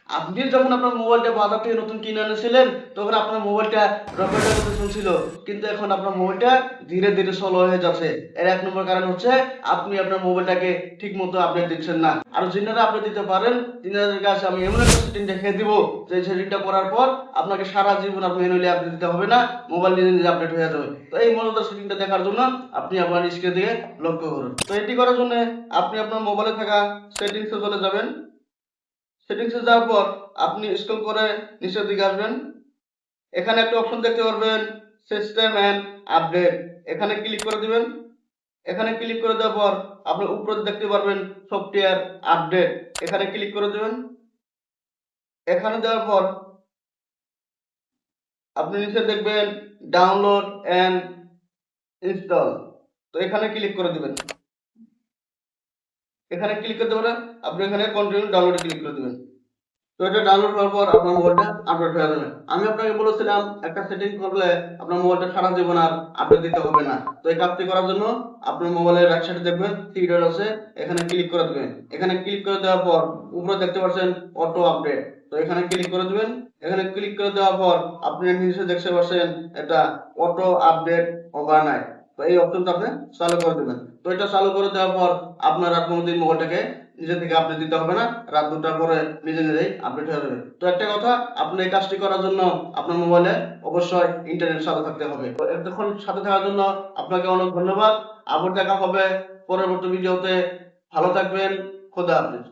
আপনি যখন আপনার মোবাইলটা বাজার থেকে নতুন কিনে এনেছিলেন তখন আপনার মোবাইলটা রকেটের মতো চলছিল, কিন্তু এখন আপনার মোবাইলটা ধীরে ধীরে স্লো হয়ে যাচ্ছে। এর এক নম্বর কারণ হচ্ছে আপনি আপনার মোবাইলটাকে ঠিক মতো আপডেট দিচ্ছেন না। আর যিনারা আপডেট দিতে পারেন তিনাদের কাছে আমি এমন একটা সেটিং দেখিয়ে দিব যে সেটিংটা করার পর আপনাকে সারা জীবন আপনি ম্যানুয়ালি আপডেট দিতে হবে না, মোবাইল নিজে নিজে আপডেট হয়ে যাবে। তো এই মজাদার সেটিংটা দেখার জন্য আপনি আপনার স্ক্রিনের দিকে লক্ষ্য করুন। তো এটি করার জন্য আপনি আপনার মোবাইলে থাকা সেটিংসে চলে যাবেন। সেটিংসে যাওয়ার পর আপনি স্ক্রল করে নিচের দিকে আসবেন। এখানে একটা অপশন দেখতে পারবেন সিস্টেম এন্ড আপডেট, এখানে ক্লিক করে দিবেন। এখানে ক্লিক করে দেওয়ার পর আপনি উপরে দেখতে পারবেন সফটওয়্যার আপডেট, এখানে ক্লিক করে দিবেন। এখানে দেওয়ার পর আপনি নিচে দেখবেন ডাউনলোড এন্ড ইনস্টল, তো এখানে ক্লিক করে দিবেন। এখানে ক্লিক করে দেবেন, আপনি এখানে কন্টিনিউ ডাউনলোডে ক্লিক করে দিবেন। তো এটা ডাউনলোড করার পর আপনার মোবাইলটা আপডেট হয়ে যাবে। আমি আপনাকে বলেছিলাম একটা সেটিং করলে আপনার মোবাইলটা সারা জীবন আর আপডেট দিতে হবে না। তো এই কাজটি করার জন্য আপনার মোবাইলের রাইট সাইডে দেখবেন থ্রি ডট আছে, এখানে ক্লিক করে দিবেন। এখানে ক্লিক করে দেওয়ার পর উপরে দেখতে পাচ্ছেন অটো আপডেট, তো এখানে ক্লিক করে দিবেন। এখানে ক্লিক করে দেওয়ার পর আপনি নিচে দেখতে পাচ্ছেন এটা অটো আপডেট ওভারনাইট, তো এই অপশনটা আপনি চালু করে দিবেন। তো এটা চালু করে দেওয়ার পর আপনার আর কোনোদিন মোবাইলটাকে নিজে থেকে আপডেট দিতে হবে না, রাত 2টার পরে নিজে নিজেই আপডেট হয়ে যাবে। তো একটা কথা, আপনি এই কাজটি করার জন্য আপনার মোবাইলে অবশ্যই ইন্টারনেট সাথে থাকতে হবে। তো এতক্ষণ সাথে থাকার জন্য আপনাকে অনেক ধন্যবাদ। আবার দেখা হবে পরবর্তী ভিডিওতে। ভালো থাকবেন। খোদা হাফেজ।